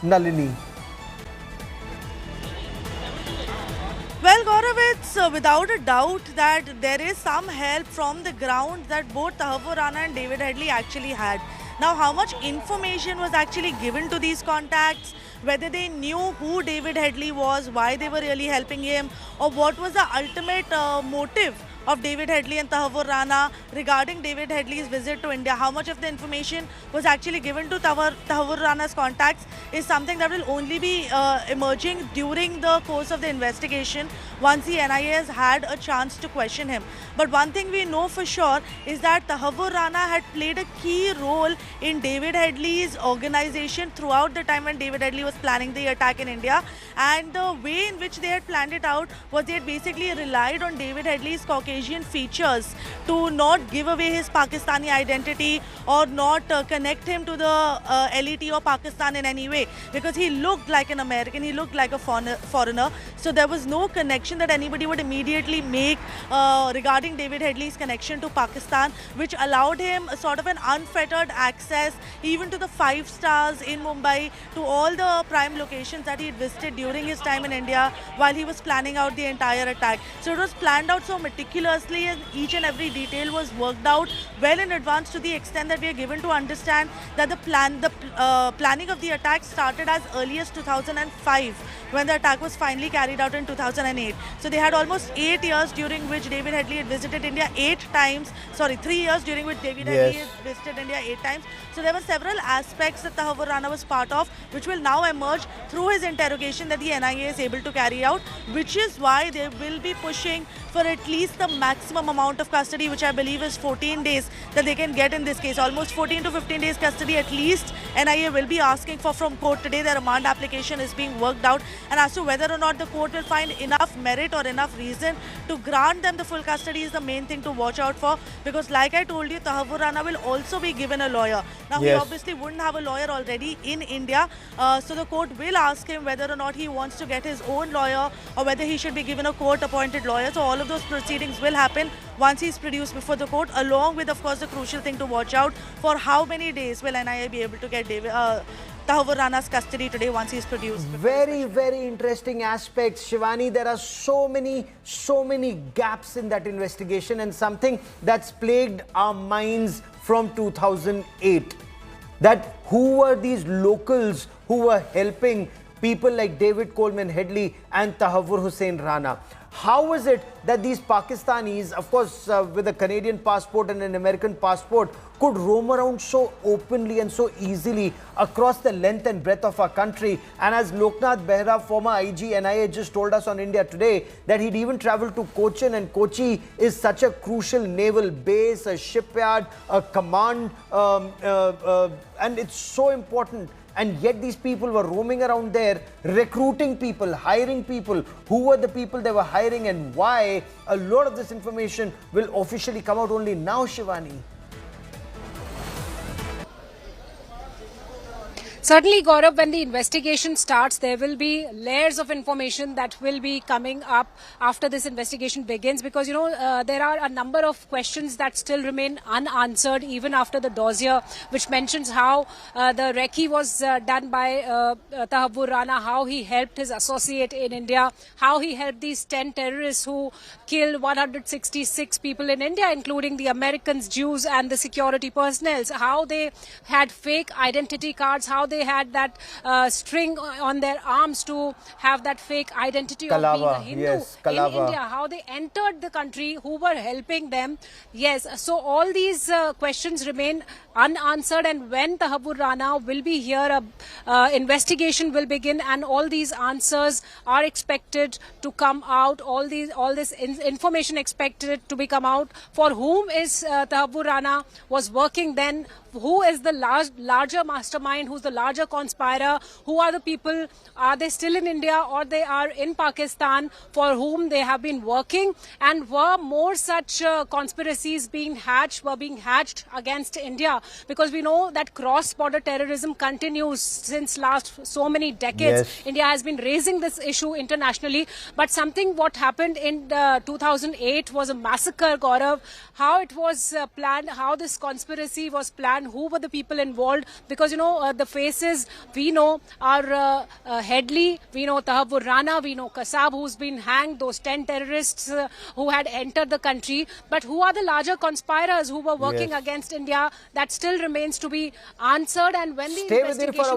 Nalini. Well, Gaurav, it's without a doubt that there is some help from the ground that both Tahavur Rana and David Headley actually had. Now, how much information was actually given to these contacts, whether they knew who David Headley was, why they were really helping him, or what was the ultimate motive of David Headley and Tahavur Rana regarding David Headley's visit to India. How much of the information was actually given to Tahavur Rana's contacts is something that will only be emerging during the course of the investigation once the NIA has had a chance to question him. But one thing we know for sure is that Tahavur Rana had played a key role in David Headley's organization throughout the time when David Headley was planning the attack in India. And the way in which they had planned it out was they had basically relied on David Headley's Caucasian features to not give away his Pakistani identity or not connect him to the LET or Pakistan in any way, because he looked like an American, he looked like a foreigner. So there was no connection that anybody would immediately make regarding David Headley's connection to Pakistan, which allowed him a sort of an unfettered access even to the 5 stars in Mumbai, to all the prime locations that he had visited during his time in India while he was planning out the entire attack. So it was planned out so meticulously, and each and every detail was worked out well in advance, to the extent that we are given to understand that the planning of the attack started as early as 2005, when the attack was finally carried out in 2008. So they had almost 8 years during which David Headley had visited India 8 times. 3 years during which David Headley had visited India 8 times. So there were several aspects that Tahavur Rana was part of, which will now emerge through his interrogation that the NIA is able to carry out, which is why they will be pushing for at least the maximum amount of custody, which I believe is 14 days that they can get in this case. Almost 14 to 15 days custody at least NIA will be asking for from court today. The remand application is being worked out, and as to whether or not the court will find enough merit or enough reason to grant them the full custody is the main thing to watch out for, because like I told you, Tahavur Rana will also be given a lawyer. Now he obviously wouldn't have a lawyer already in India, so the court will ask him whether or not he wants to get his own lawyer or whether he should be given a court appointed lawyer. So all of those proceedings will happen once he's produced before the court, along with of course the crucial thing to watch out for: how many days will NIA be able to get Tahavur Rana's custody today once he's produced. Very, very interesting aspects, Shivani. There are so many gaps in that investigation, and something that's plagued our minds from 2008. That who were these locals who were helping people like David Coleman Headley and Tahavur Hussain Rana? How is it that these Pakistanis, of course with a Canadian passport and an American passport, could roam around so openly and so easily across the length and breadth of our country? And as Loknath Behra, former IG NIA, just told us on India Today that he'd even traveled to Cochin, and Kochi is such a crucial naval base, a shipyard, a command, and it's so important. And yet these people were roaming around there, recruiting people, hiring people. Who were the people they were hiring, and why? A lot of this information will officially come out only now, Shivani. Certainly, Gaurav, when the investigation starts, there will be layers of information that will be coming up after this investigation begins, because, there are a number of questions that still remain unanswered even after the dossier, which mentions how the recce was done by Tahavur Rana, how he helped his associate in India, how he helped these 10 terrorists who killed 166 people in India, including the Americans, Jews and the security personnel, how they had fake identity cards, how they had that string on their arms to have that fake identity of being a Hindu in India, how they entered the country, who were helping them. Yes, so all these questions remain unanswered, and when Tahavur Rana will be here, investigation will begin, and all these answers are expected to come out, all this information expected to be come out. For whom is Tahavur Rana was working then? Who is the larger mastermind? Who's the larger conspirer? Who are the people? Are they still in India or they are in Pakistan, for whom they have been working? And were more such conspiracies being hatched against India? Because we know that cross-border terrorism continues since last so many decades. Yes. India has been raising this issue internationally, but what happened in 2008 was a massacre, Gaurav. How it was planned, how this conspiracy was planned, who were the people involved, because the face faces we know are Headley, we know Tahavur Rana, we know Kasab, who's been hanged, those 10 terrorists who had entered the country. But who are the larger conspirators who were working against India? That still remains to be answered. And when the Stay with me for a investigation